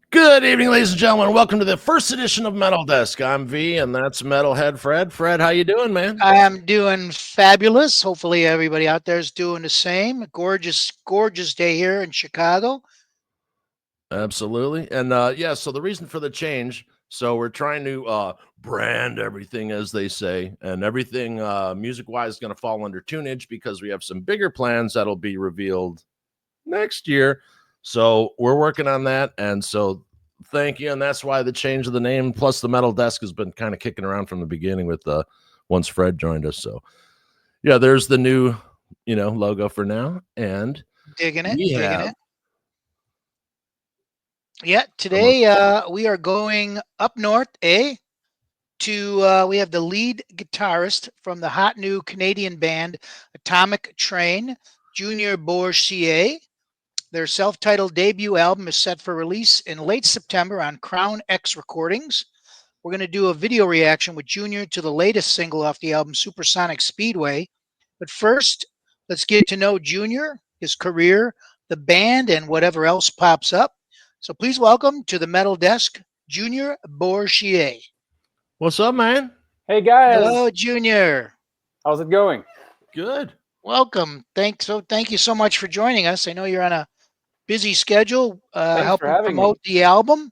Good evening, ladies and gentlemen. Welcome to the first edition of Metal Desk. I'm V, and that's Metalhead Fred. Fred, how you doing, man? I am doing fabulous. Hopefully, everybody out there is doing the same. Gorgeous, gorgeous day here in Chicago. Absolutely. And yeah, so the reason for the change, so we're trying to brand everything, as they say, and everything music-wise is going to fall under Tunage because we have some bigger plans that'll be revealed next year. So we're working on that, and so thank you. And that's why the change of the name, plus the Metal Desk, has been kind of kicking around from the beginning with once Fred joined us. So yeah, there's the new, logo for now. And Digging it, we digging have it. Yeah, some, today we are going up north, to we have the lead guitarist from the hot new Canadian band Atomik Train, Junior Bourcier. Their self-titled debut album is set for release in late September on Crown X Recordings. We're going to do a video reaction with Junior to the latest single off the album, Supersonic Speedway. But first, let's get to know Junior, his career, the band, and whatever else pops up. So please welcome to the Metal Desk, Junior Bourcier. what's up, man? Hey guys, Hello, Junior. how's it going? Good. Welcome. Thank you so much for joining us. I know you're on a busy schedule, Thanks for helping having me. promote the album and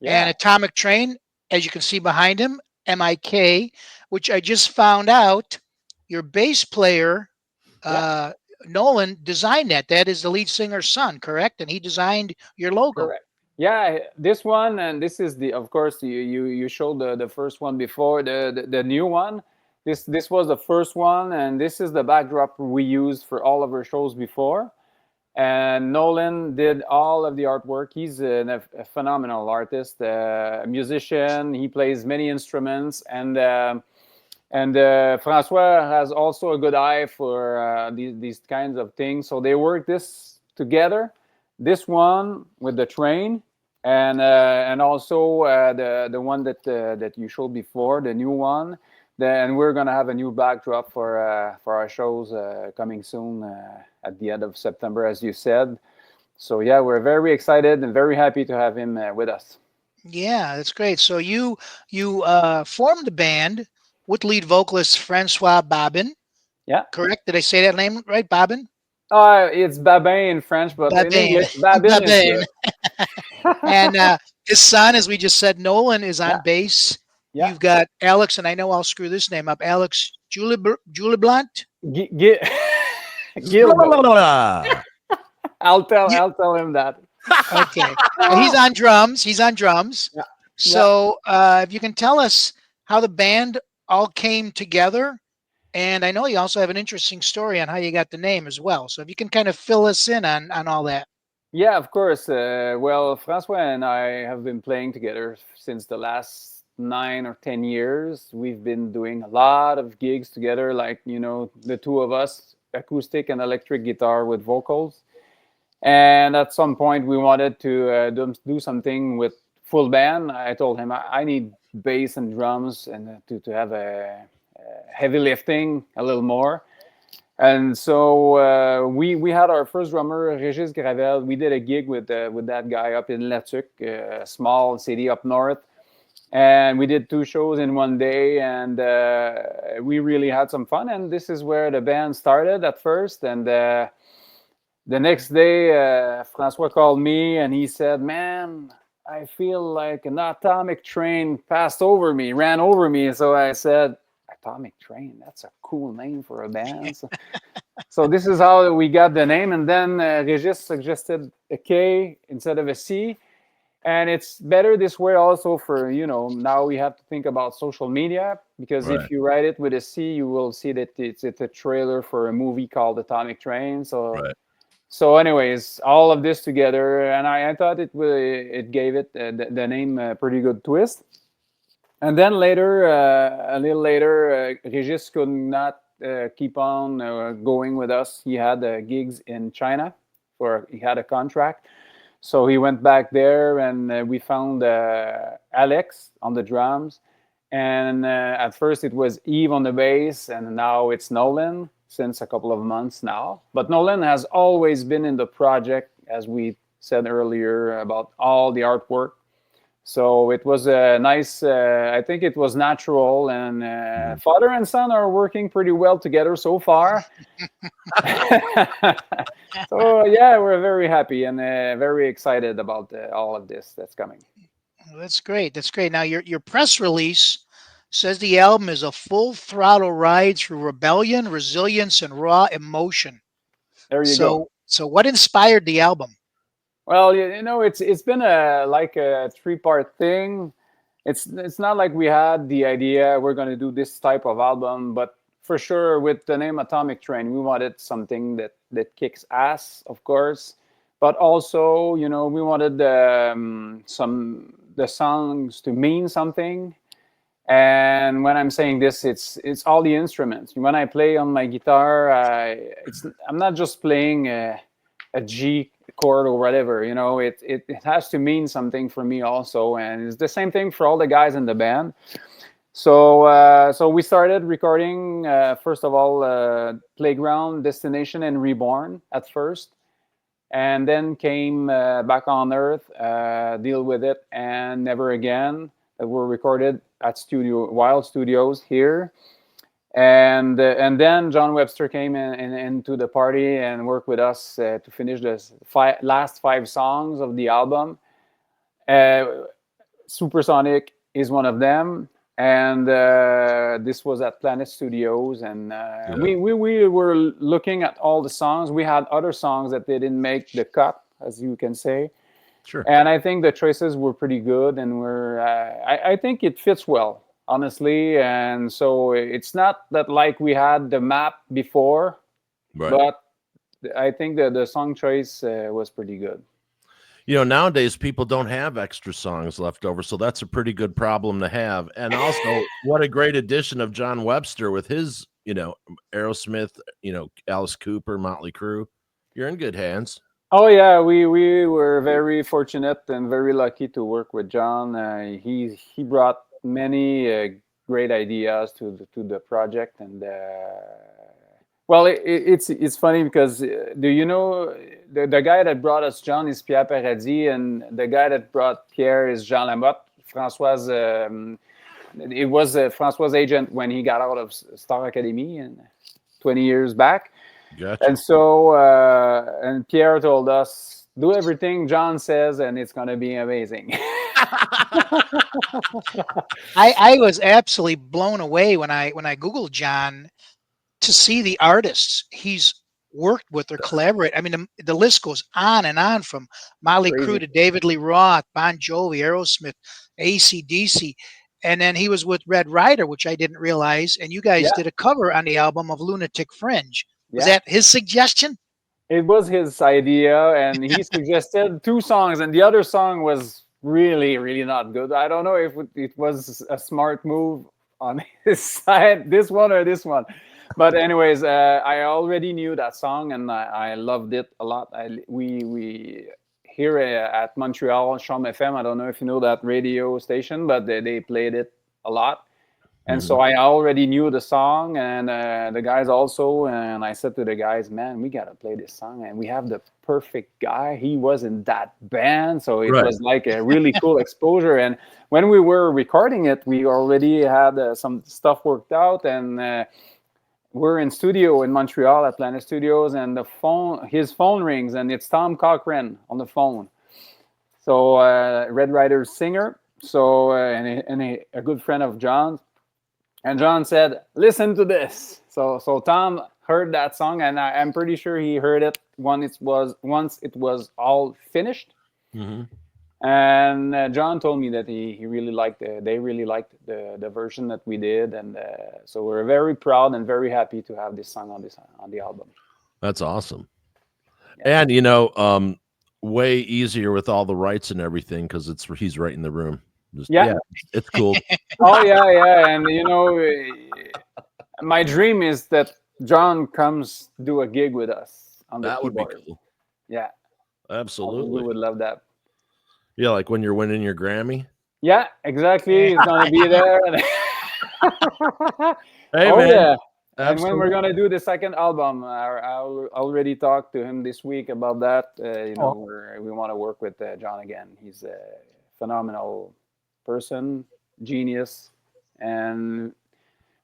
Yeah, Atomic Train, as you can see behind him, MIK, which I just found out your bass player, yeah, uh, Nolan, designed that. That is the lead singer's son, correct? And he designed your logo. correct. Yeah, this one and this is the of course you showed the first one before the new one. This was the first one and this is the backdrop we used for all of our shows before. And Nolan did all of the artwork. He's a phenomenal artist, a musician. He plays many instruments and Francois has also a good eye for these kinds of things. So they work this together. This one with the train, and also the one that you showed before, the new one. Then we're gonna have a new backdrop for our shows coming soon at the end of September, as you said. So yeah, we're very excited and very happy to have him with us. Yeah, that's great. So you formed the band with lead vocalist Francois Babin, Yeah. correct? Did I say that name right, Babin? It's Babin in French, but in Babin, English, Babin is Babin. good. And his son, as we just said, Nolan is Yeah, on bass. yeah. You've got Alex, and I know I'll screw this name up. Alex Juliblant. G- G- Blah, blah, Gilbert. blah, blah. You, I'll tell him that. okay, he's on drums. He's on drums. Yeah, yeah, So if you can tell us how the band all came together, and I know you also have an interesting story on how you got the name as well. So if you can kind of fill us in on all that. yeah. Of course. Well, Francois and I have been playing together since the last 9 or 10 years. We've been doing a lot of gigs together, like the two of us, acoustic and electric guitar with vocals. And at some point, we wanted to do something with full band. I told him I need bass and drums and to have a heavy lifting a little more. And so we had our first drummer, Regis Gravel. We did a gig with that guy up in Latuc, a small city up north. And we did two shows in one day, and we really had some fun. And this is where the band started at first. And the next day, Francois called me and he said, "Man, I feel like an atomic train passed over me, ran over me." So I said, "Atomic Train, that's a cool name for a band." So this is how we got the name. And then Regis suggested a K instead of a C. And it's better this way also for, now we have to think about social media because Right, if you write it with a C, you will see that it's a trailer for a movie called Atomic Train. So right. so, anyways, all of this together, and I thought it gave it the name a pretty good twist. And then later, a little later, Regis could not keep on going with us. He had gigs in China, for he had a contract, so he went back there, and we found Alex on the drums. And at first it was Eve on the bass, and now it's Nolan since a couple of months now. But Nolan has always been in the project, as we said earlier about all the artwork. So it was a nice, I think it was natural, and father and son are working pretty well together so far. So yeah, we're very happy and very excited about all of this that's coming. Well, that's great. That's great. Now, your press release says the album is a full throttle ride through rebellion, resilience, and raw emotion. There you go. So what inspired the album? Well, you know, it's been like a three-part thing. It's not like we had the idea we're going to do this type of album, but for sure with the name Atomik Train, we wanted something that kicks ass, of course, but also, you know, we wanted the songs to mean something. And when I'm saying this, it's all the instruments. When I play on my guitar, I'm not just playing a G chord or whatever. You know, it has to mean something for me also, and it's the same thing for all the guys in the band. So we started recording first of all Playground, Destination, and Reborn at first, and then came Back on Earth, Deal with It, and Never Again, that were recorded at Wild Studios here. And then John Webster came into the party and worked with us to finish the last 5 songs of the album. Supersonic is one of them, and this was at Planet Studios, and we were looking at all the songs. We had other songs that they didn't make the cut, as you can say. Sure. And I think the choices were pretty good, and I think it fits well, honestly. And so it's not that like we had the map before, Right. but I think the song choice was pretty good. You know, nowadays people don't have extra songs left over, so that's a pretty good problem to have. And also, what a great addition of John Webster with his, you know, Aerosmith, you know, Alice Cooper, Motley Crue. You're in good hands. Oh yeah, we were very fortunate and very lucky to work with John. He brought many great ideas to the project, and well, it's funny because do you know the guy that brought us John is Pierre Paradis, and the guy that brought Pierre is Jean Lamotte. François, it was François' agent when he got out of Star Academy and 20 years back. Gotcha. And so, and Pierre told us, do everything John says, and it's going to be amazing. I was absolutely blown away when I Googled John to see the artists he's worked with or collaborate. I mean, the list goes on and on, from Motley Crue to David Lee Roth, Bon Jovi, Aerosmith, AC/DC. And then he was with Red Rider, which I didn't realize. And you guys did a cover on the album of Lunatic Fringe. Was that his suggestion? It was his idea, and he suggested 2 songs, and the other song was really, really not good. I don't know if it was a smart move on his side, this one or this one. But anyways, I already knew that song, and I loved it a lot. We here at Montreal, Chom FM, I don't know if you know that radio station, but they played it a lot. And so I already knew the song, and the guys also. And I said to the guys, man, we got to play this song. And we have the perfect guy. He was in that band. So it was like a really cool exposure. And when we were recording it, we already had some stuff worked out. And we're in studio in Montreal at Planet Studios. And his phone rings, and it's Tom Cochran on the phone. So Red Rider's singer. So and a good friend of John's. And John said, listen to this. So Tom heard that song, and I'm pretty sure he heard it once it was all finished. And John told me that they really liked the version that we did. And so we're very proud and very happy to have this song on the album. That's awesome. Yeah. And, you know, way easier with all the rights and everything, because he's right in the room. It's cool. Oh yeah, and you know, my dream is that John comes do a gig with us on the keyboard. Would be cool. Yeah, absolutely. We would love that. Yeah, like when you're winning your Grammy. Yeah, exactly. He's gonna be there. Hey, man. Yeah. And when we're Absolutely. gonna do the second album, I already talked to him this week about that. Oh, We want to work with John again. He's a phenomenal person, genius, and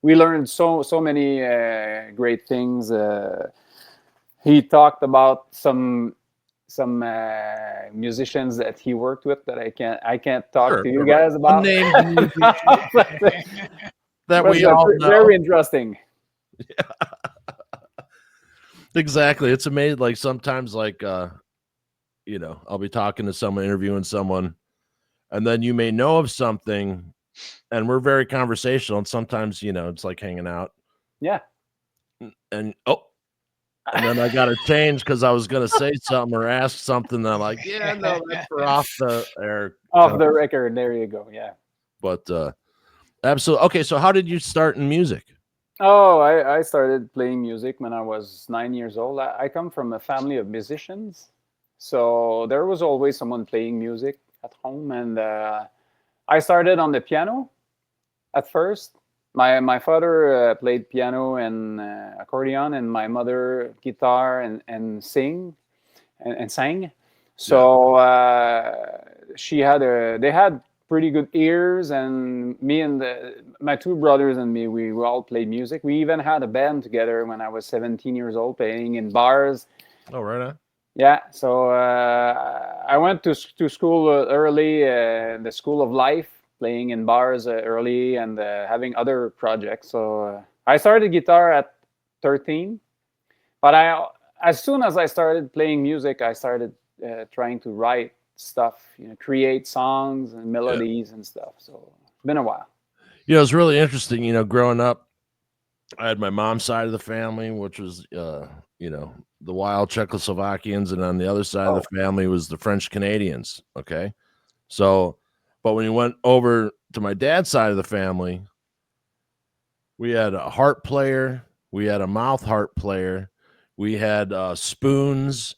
we learned so many great things. He talked about some musicians that he worked with that I can't talk Sure. to you guys about. Unnamed musician But, that was we all know. very interesting. Exactly. It's amazing. Like sometimes, like I'll be talking to someone, interviewing someone, and then you may know of something, and we're very conversational. And sometimes, it's like hanging out, Yeah. and and then I got to change because I was going to say something or ask something. And I'm like, yeah, no, that's for off the air. Off the record. There you go. Yeah. But absolutely. Okay, so how did you start in music? Oh, I started playing music when I was 9 years old. I come from a family of musicians. So there was always someone playing music at home. And I started on the piano at first. My father played piano and accordion, and my mother guitar and sang. So they had pretty good ears, and me and my two brothers and me, we all played music. We even had a band together when I was 17 years old, playing in bars. Oh, right on. Yeah, so I went to school early, the School of Life, playing in bars early and having other projects. So I started guitar at 13, but as soon as I started playing music, I started trying to write stuff, create songs and Yeah. melodies and stuff. So it's been a while. It's really interesting. Growing up, I had my mom's side of the family, which was, the wild Czechoslovakians, and on the other side of the family was the French Canadians. Okay, so, but when you went over to my dad's side of the family, we had a harp player, we had a mouth harp player, we had spoons,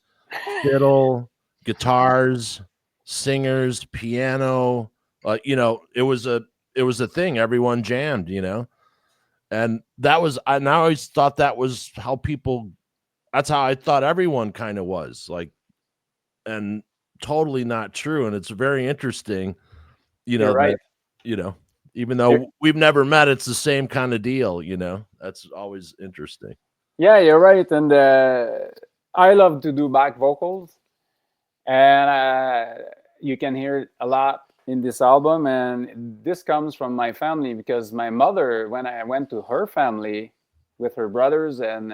fiddle, guitars, singers, piano. It was a thing. Everyone jammed, and that was. I always thought that was how people. That's how I thought everyone kind of was like, and totally not true. And it's very interesting, You're that right. you know, even You're, though we've never met, it's the same kind of deal. That's always interesting. yeah, you're right. And I love to do back vocals, and you can hear it a lot in this album. And this comes from my family because my mother, when I went to her family with her brothers and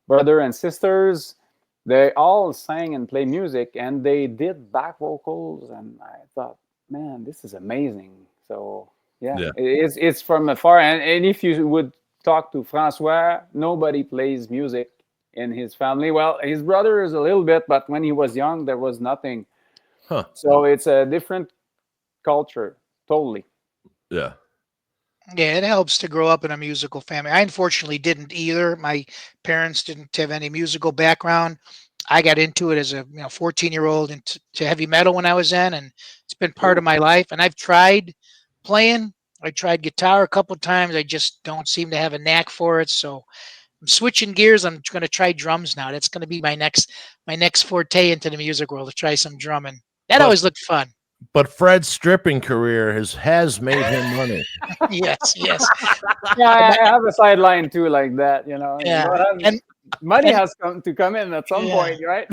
brother and sisters, they all sang and played music, and they did back vocals. And I thought, man, this is amazing. So yeah, Yeah. it's from afar. And if you would talk to Francois, nobody plays music in his family. Well, his brother is a little bit, but when he was young, there was nothing. Huh. So it's a different culture, totally. Yeah. yeah, it helps to grow up in a musical family. I unfortunately didn't either. My parents didn't have any musical background. I got into it as a 14-year-old into to heavy metal when I was in, and it's been part of Cool. my life. And I've tried playing. I tried guitar a couple of times. I just don't seem to have a knack for it. So I'm switching gears. I'm going to try drums now. That's going to be my next forte into the music world, to try some drumming. That But always looked fun. but Fred's stripping career has made him money. Yes, yes. Yeah, And I have a sideline too, like that. You yeah, gotta have, and money and has to come in at some yeah, point, right?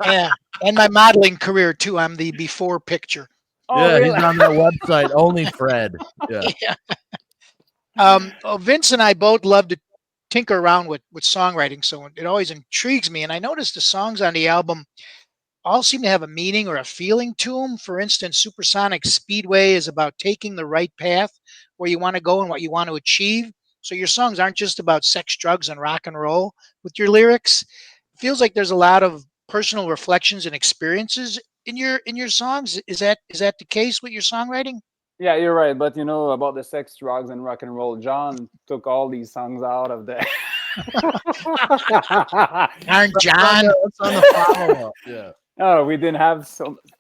yeah, and my modeling career too. I'm the before picture. Oh, Yeah, he's really? on that website, Only Fred. Yeah. Yeah. Vince and I both love to tinker around with songwriting, so it always intrigues me. And I noticed the songs on the album all seem to have a meaning or a feeling to them. For instance, Supersonic Speedway is about taking the right path where you want to go and what you want to achieve. So your songs aren't just about sex, drugs, and rock and roll with your lyrics. It feels like there's a lot of personal reflections and experiences in your songs. Is that the case with your songwriting? Yeah, you're right. But about the sex, drugs, and rock and roll, John took all these songs out of the. Aren't That's John? on the follow-up. Yeah. Oh, we didn't have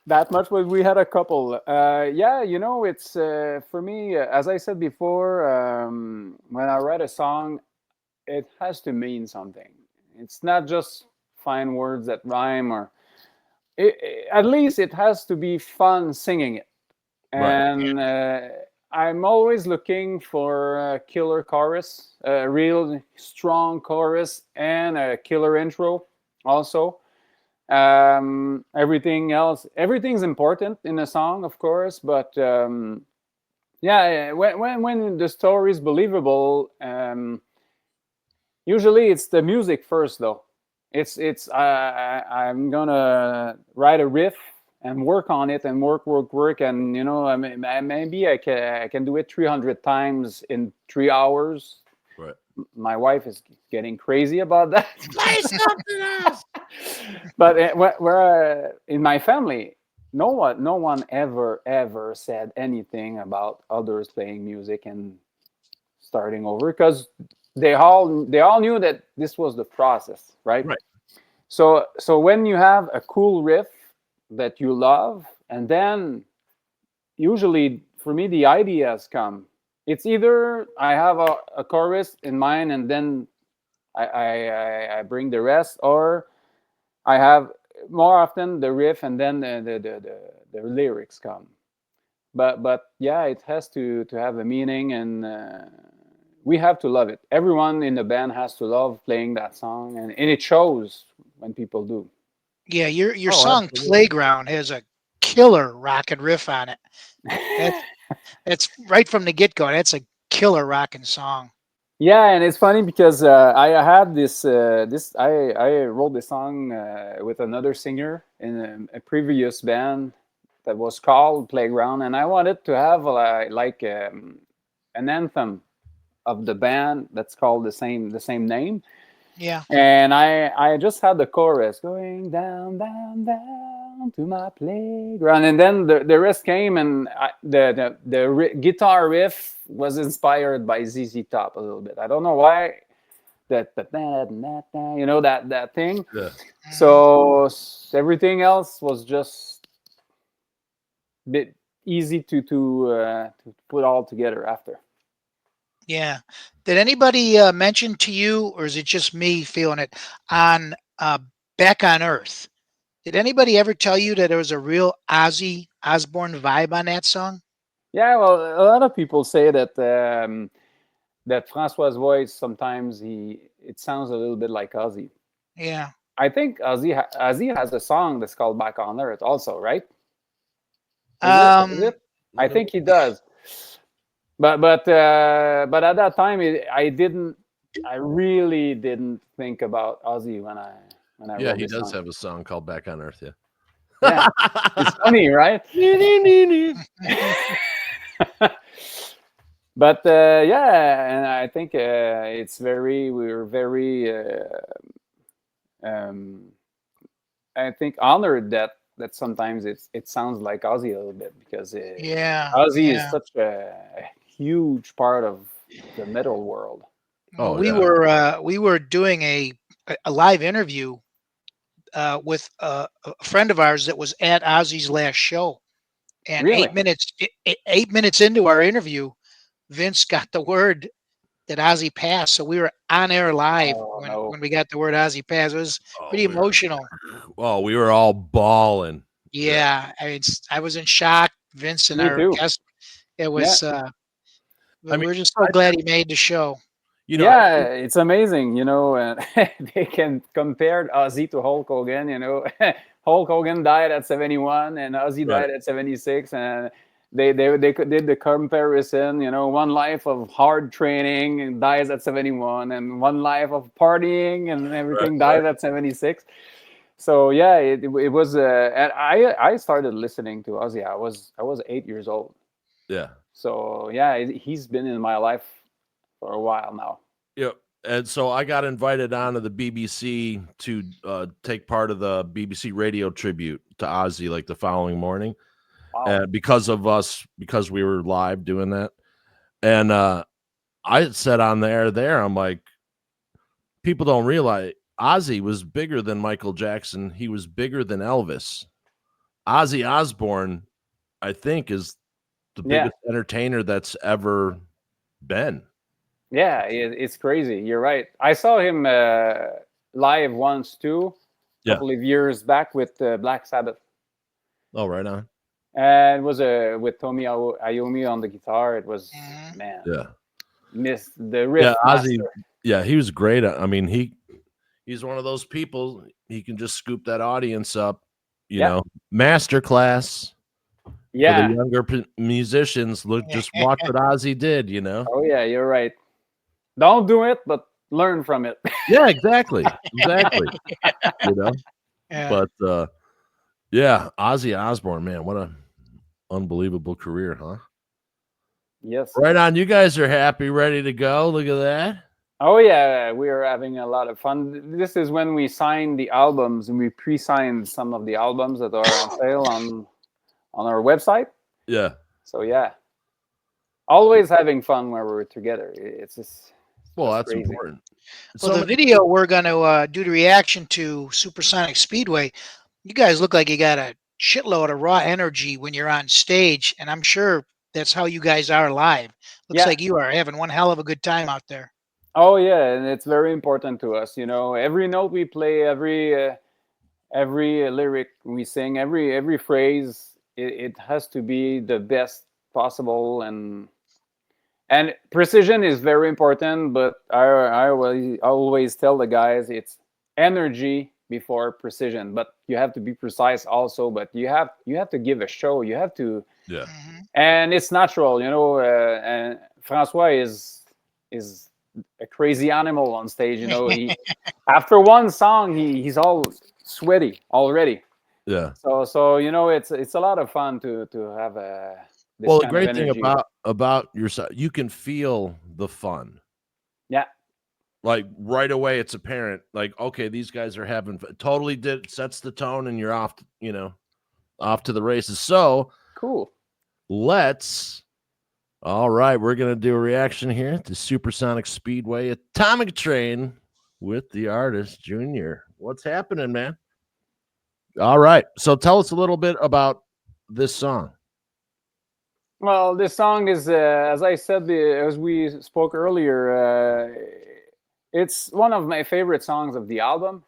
that much, but we had a couple. Yeah, it's for me, as I said before, when I write a song, it has to mean something. It's not just find words that rhyme, or at least it has to be fun singing it. Right. And I'm always looking for a killer chorus, a real strong chorus, and a killer intro also. Everything else, everything's important in a song, of course, but yeah, when the story is believable, usually it's the music first, though. I'm gonna write a riff and work on it and work, and maybe I can do it 300 times in 3 hours. Right. My wife is getting crazy about that. Play something else. But where in my family, no one ever said anything about others playing music and starting over, because they all knew that this was the process, right? Right. So when you have a cool riff that you love, and then usually for me the ideas come. It's either I have a chorus in mind, and then I bring the rest, or I have more often the riff, and then the lyrics come. But yeah, it has to have a meaning, and we have to love it. Everyone in the band has to love playing that song, and it shows when people do. Yeah, your Oh, song absolutely. Playground has a killer rockin' riff on it. That's right from the get go. That's a killer rockin' song. Yeah, and it's funny because I had this I wrote this song with another singer in a previous band that was called Playground, and I wanted to have like an anthem of the band that's called the same name. Yeah. And I just had the chorus going down, down, down to my playground, and then the rest came, and guitar riff was inspired by ZZ Top a little bit. I don't know why, that that thing. Yeah. Mhm. So everything else was just a bit easy to put all together after. Yeah. Did anybody mention to you, or is it just me feeling it on Back on Earth? Did anybody ever tell you that there was a real Ozzy Osbourne vibe on that song? Yeah, well, a lot of people say that Francois' voice sometimes it sounds a little bit like Ozzy. Yeah. I think Ozzy has a song that's called "Back on Earth" also, right? Is it? Is Um, it? I think he does. But at that time, I really didn't think about Ozzy when I Yeah, wrote he this does song. have a song called Back on Earth. Yeah. Yeah, it's funny, right? But yeah, and I think we're very um, I think honored that sometimes it sounds like Ozzy a little bit, because yeah. Ozzy is Yeah. such a huge part of the metal world. Well, Oh yeah. we were doing a live interview with a friend of ours that was at Ozzy's last show, and Really? 8 minutes into our interview, Vince got the word that Ozzy passed. So we were on air live Oh when no, we got the word Ozzy passed. It was Oh, pretty emotional. we were all bawling. Yeah. Yeah, I mean, I was in shock. Vince and me our too. guest. It Yeah, was. I But mean, we're just so glad he made the show. I yeah, think, it's amazing, they can compare Ozzy to Hulk Hogan. Hulk Hogan died at 71, and Ozzy right. died at 76, and did the comparison. One life of hard training and dies at 71, and one life of partying and Right. everything Right. dies at 76. So yeah, it was. And I started listening to Ozzy. I was 8 years old. Yeah. So yeah, he's been in my life for a while now. Yep. And so I got invited on to the BBC to take part of the BBC radio tribute to Ozzy like the following morning. Wow. Because we were live doing that. And I said on the air there, I'm like, people don't realize Ozzy was bigger than Michael Jackson. He was bigger than Elvis. Ozzy Osbourne, I think, is the Yeah. biggest entertainer that's ever been. Yeah, it's crazy. You're right. I saw him live once too, a Yeah. couple of years back with Black Sabbath. Oh, right on. And it was with Tommy Iommi on the guitar. It was, Mhm. man, Yeah. miss the Yeah, riff Ozzy. master. Yeah, he was great. I mean, he's one of those people. He can just scoop that audience up. You Yeah, know, masterclass for the yeah. younger musicians. Look, just watch what Ozzy did. You know. Oh yeah, you're right. Don't do it, but learn from it. Yeah, exactly, exactly. You know, Yeah. but yeah, Ozzy Osbourne, man, what a unbelievable career, huh? Yes. Right on. You guys are happy, ready to go. Look at that. Oh yeah, we are having a lot of fun. This is when we signed the albums, and we pre-signed some of the albums that are on sale on our website. Yeah. So yeah, always having fun when we're together. It's Well, just that's crazy. important. Well, So the video we're going to do the reaction to Supersonic Speedway. You guys look like you got a shitload of raw energy when you're on stage, and I'm sure that's how you guys are live. Looks Yeah. like you are having one hell of a good time out there. Oh yeah, and it's very important to us. You know, every note we play, every lyric we sing, every phrase, it has to be the best possible, and precision is very important. But I always tell the guys it's energy before precision. But you have to be precise also. But you have to give a show. You have to, yeah, Mhm. and it's natural. You know, and Francois is a crazy animal on stage. You know, he after one song he's all sweaty already. yeah. So you know it's a lot of fun to have this Well, the kind of great thing energy. about yourself, you can feel the fun. Yeah, Like right away, it's apparent. Like, okay, these guys are having fun. Totally sets the tone, and you're off. You know, off to the races. So cool. let's. All right, we're gonna do a reaction here to Supersonic Speedway Atomic Train with the artist Junior. What's happening, man? All right, so tell us a little bit about this song. Well, this song is, as I said, as we spoke earlier, it's one of my favorite songs of the album,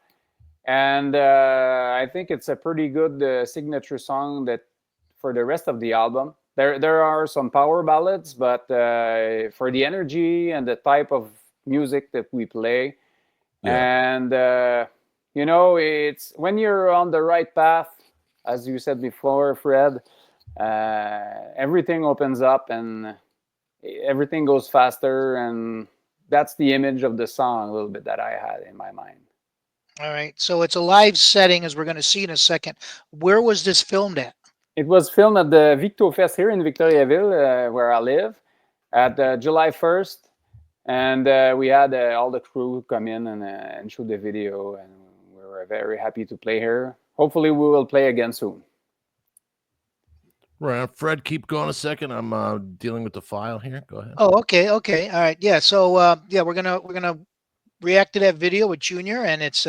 and I think it's a pretty good signature song that for the rest of the album. There are some power ballads, but for the energy and the type of music that we play, Yeah, and you know, it's when you're on the right path, as you said before, Fred. Everything opens up and everything goes faster, and that's the image of the song a little bit that I had in my mind. All right. So it's a live setting, as we're going to see in a second. Where was this filmed at? It was filmed at the Victo Fest here in Victoriaville, where I live, at July 1st, and we had all the crew come in and shoot the video, and we were very happy to play here. Hopefully, we will play again soon. right. Fred, keep going a second. I'm dealing with the file here. Go ahead. Oh, okay, okay, all right, yeah. So yeah, we're gonna react to that video with Junior, and it's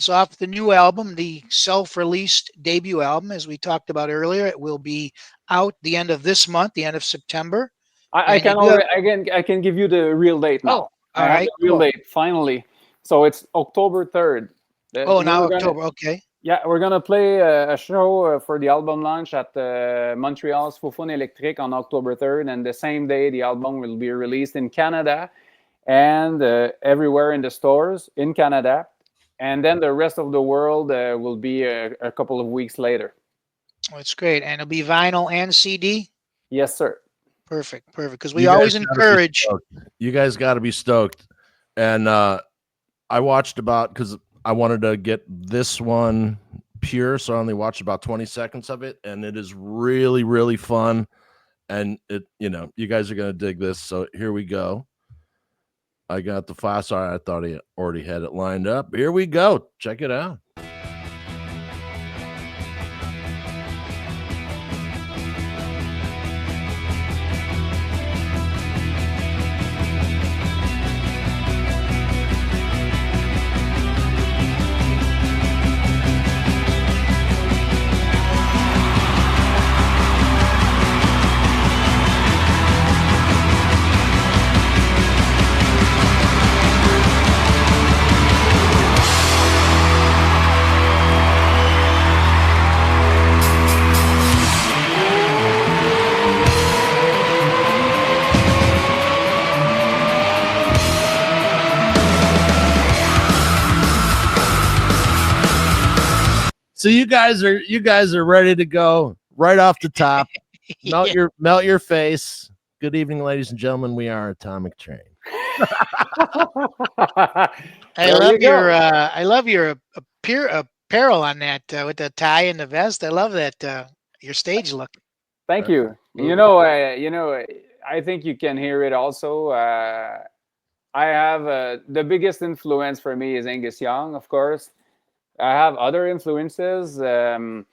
off the new album, the self-released debut album, as we talked about earlier. It will be out the end of this month, the end of September. I And you can do have, already I can give you the real date now. oh, I all have right, the real cool. date finally. So it's October 3rd. Oh, now We're gonna, October, okay. yeah, we're gonna play a show for the album launch at Montreal's Fofone Electric on October 3rd, and the same day the album will be released in Canada and everywhere in the stores in Canada, and then the rest of the world will be a couple of weeks later. Oh, it's great, and it'll be vinyl and CD. Yes, sir. Perfect, perfect. Because You we guys always gotta be encourage. stoked. You guys got to be stoked. And I watched because I wanted to get this one pure, so I only watched about 20 seconds of it, and it is really, really fun. And you guys are gonna dig this. So here we go. I got the file. Sorry, I thought he already had it lined up. Here we go. Check it out. So you guys are ready to go right off the top. Melt your face. Good evening, ladies and gentlemen. We are Atomik Train. I love your apparel on that with the tie and the vest. I love that your stage look. Thank you. I think you can hear it also. I have the biggest influence for me is Angus Young, of course. I have other influences, Eddie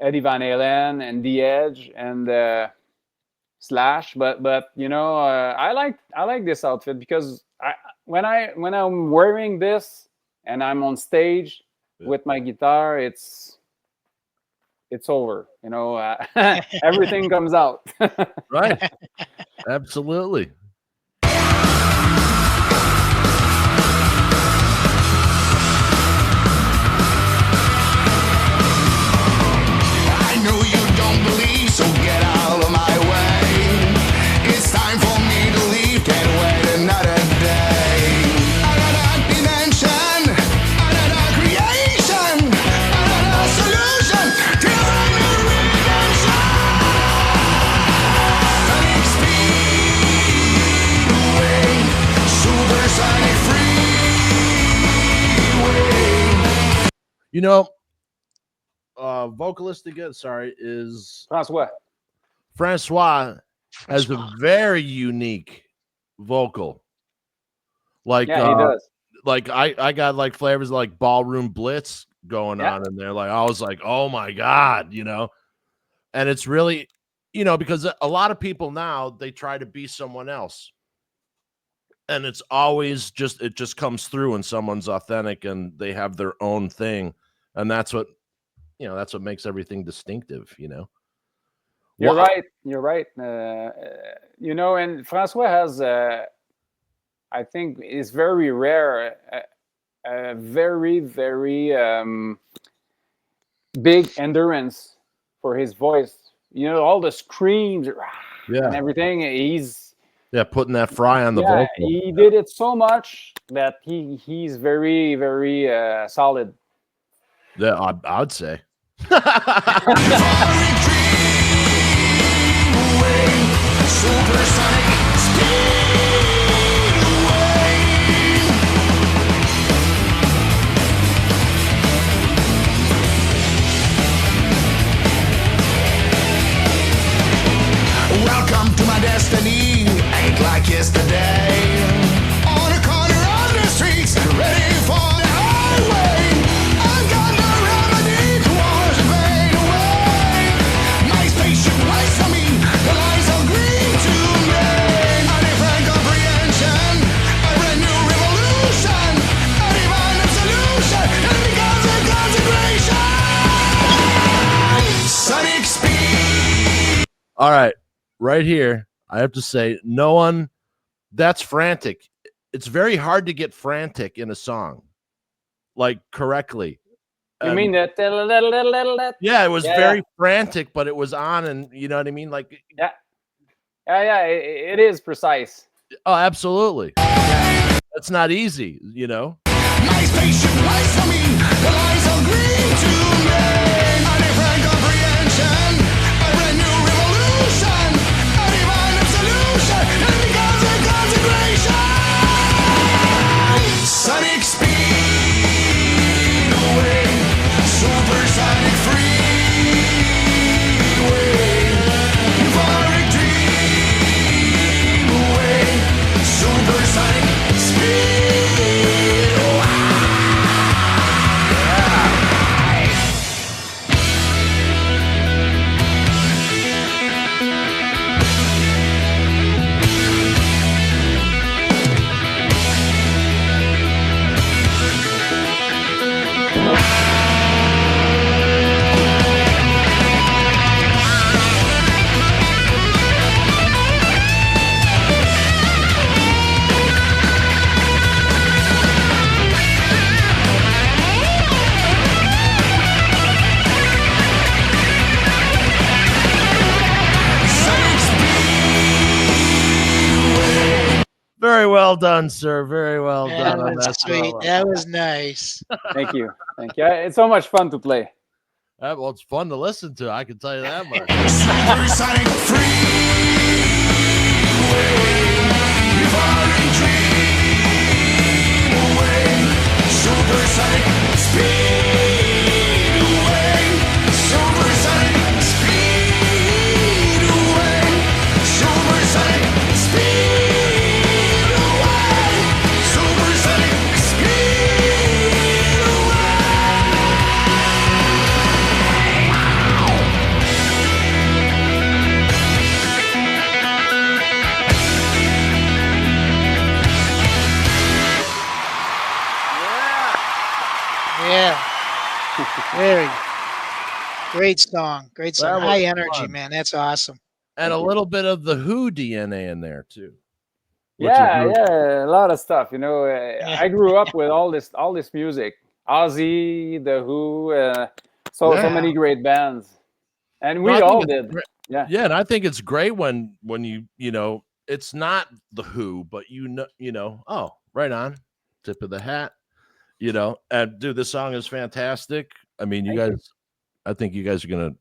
Van Halen and The Edge and Slash. But I like this outfit because when I'm wearing this and I'm on stage with my guitar, it's over. Everything comes out. Right. Absolutely. Vocalist again, is Francois has a very unique vocal. Like, he does. Like I got like flavors like Ballroom Blitz going on in there. Like I was like, oh my God, and it's really, because a lot of people now they try to be someone else. And it's always it just comes through when someone's authentic and they have their own thing. And that's what makes everything distinctive, You're right. And Francois has, I think, it's very rare, a very, very big endurance for his voice. All the screams and everything. He's putting that fry on the vocal. He did it so much that he's very, very solid. Yeah, I'd say. Welcome to my destiny, ain't like yesterday. On a corner of the streets, ready for the highway. I've got no remedy to wash the pain away. My spaceship waits for me, the lights are green to me. A different comprehension, a brand new revolution, a divine absolution, and becomes a consecration. Sonic speed. All right. Right here, I have to say, no one that's frantic. It's very hard to get frantic in a song, like correctly. You mean that? Yeah, it was very frantic, but it was on, and you know what I mean? Like, it is precise. Oh, absolutely. That's not easy, My spaceship waits for me, the lights are green to me. A different comprehension, a brand new revolution, a divine absolution, and becomes a consecration. Sonic speed away, supersonic freeway, euphoric dream away, supersonic speed. well done, sir. Very well That done on was that sweet. solo. That was nice. Thank you. Thank you. It's so much fun to play. Well, it's fun to listen to. I can tell you that much. Supersonic freeway, devouring dream away. Supersonic speed away. Supersonic speed away. Supersonic speed away. Supersonic speed Yeah. Very great song. Great song. That was High energy, fun. man. That's awesome. And a little bit of the Who DNA in there too. Which Yeah, is yeah, a lot of stuff. You know, I grew up with all this music. Ozzy, The Who, so Yeah. many great bands, and No, we I think all it's did. great. Yeah. Yeah, and I think it's great when you know it's not the Who, but oh, right on, tip of the hat. And dude, this song is fantastic. I mean, Thank you. guys, I think you guys are gonna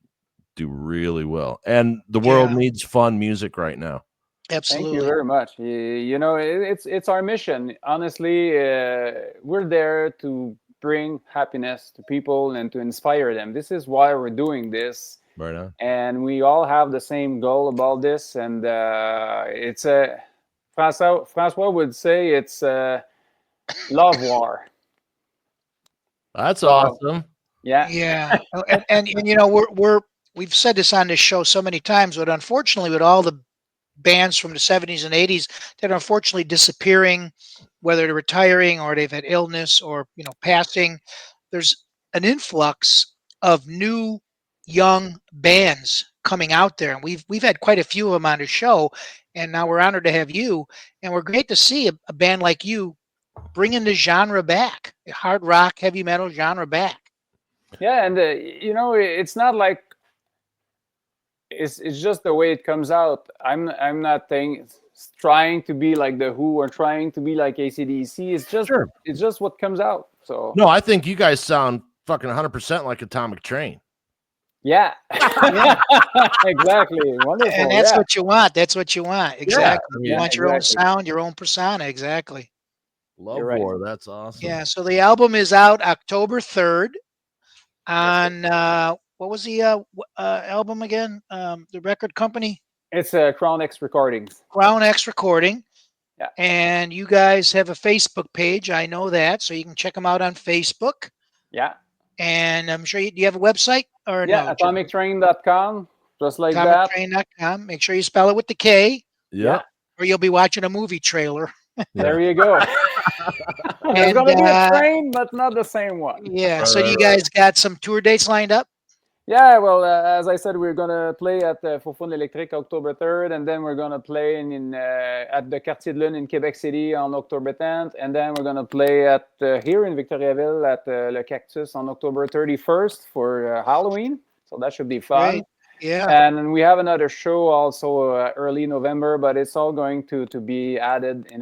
do really well, and the world Yeah. needs fun music right now. Thank you Absolutely. very much. You know, it's our mission. Honestly, we're there to bring happiness to people and to inspire them. This is why we're doing this, Right on. and we all have the same goal about this. And it's a Francois would say it's a love war. That's So, awesome. yeah, Yeah. Oh, and you know, we've said this on this show so many times, but unfortunately with all the bands from the 70s and 80s that are unfortunately disappearing, whether they're retiring or they've had illness or, passing, there's an influx of new young bands coming out there. And we've had quite a few of them on the show, and now we're honored to have you. And we're great to see a band like you bringing the genre back, the hard rock, heavy metal genre back. yeah, and you know, it's not like it's just the way it comes out. I'm not trying to be like the Who or trying to be like AC/DC. Sure. It's just what comes out. So No, I think you guys sound fucking 100% like Atomic Train. yeah, Yeah. exactly. Wonderful. And that's yeah. what you want. That's what you want. Exactly. You Yeah, want your own exactly. sound, your own persona. Exactly. Love You're right. War. That's awesome. Yeah. So the album is out October 3rd That's on what was the album again? The record company, It's Crown X Recordings. Crown X Recording. Yeah. And you guys have a Facebook page. I know that. So you can check them out on Facebook. Yeah, And I'm sure do you have a website or yeah. no? Atomictrain.com, just like that. AtomicTrain.com. Make sure you spell it with the K, Yeah. or you'll be watching a movie trailer. There you go. There's And, gonna be a train, but not the same one. Yeah. So you guys got some tour dates lined up? Yeah, well, as I said, we're gonna play at Fofone Electric October 3rd, and then we're gonna play at the Quartier de Lune in Quebec City on October 10th, and then we're gonna play at here in Victoriaville at Le Cactus on October 31st for Halloween. So that should be fun. Great. Yeah. And we have another show also early November, but it's all going to be added on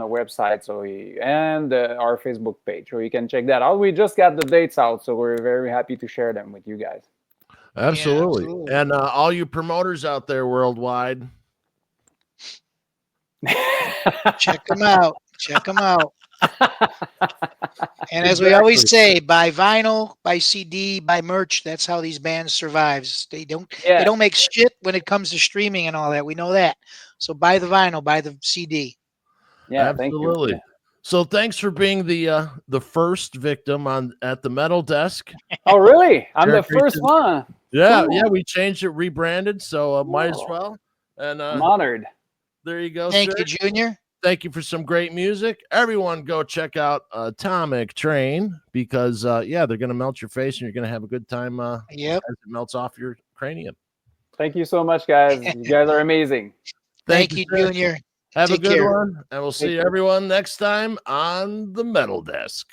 our website, and our Facebook page, so you can check that out. We just got the dates out, so we're very happy to share them with you guys. Absolutely. absolutely. And all you promoters out there worldwide, Check them out. Check them out. And as we always say, buy vinyl, buy CD, buy merch. That's how these bands survives. They don't make shit when it comes to streaming and all that. We know that. So buy the vinyl, buy the CD. Yeah, absolutely. Thank you. So thanks for being the first victim at the metal desk. Oh, really? I'm the Sure, first one. Yeah, Cool. yeah, we changed it, rebranded, so might as well. And I'm honored. there you go. Thank sir. you, Junior. Thank you for some great music. Everyone go check out Atomik Train because they're gonna melt your face and you're gonna have a good time Yep. as it melts off your cranium. Thank you so much, guys. You guys are amazing. Thank you, sir. Junior. Have Take a good care. one, and we'll see everyone next time on the Metal Desk.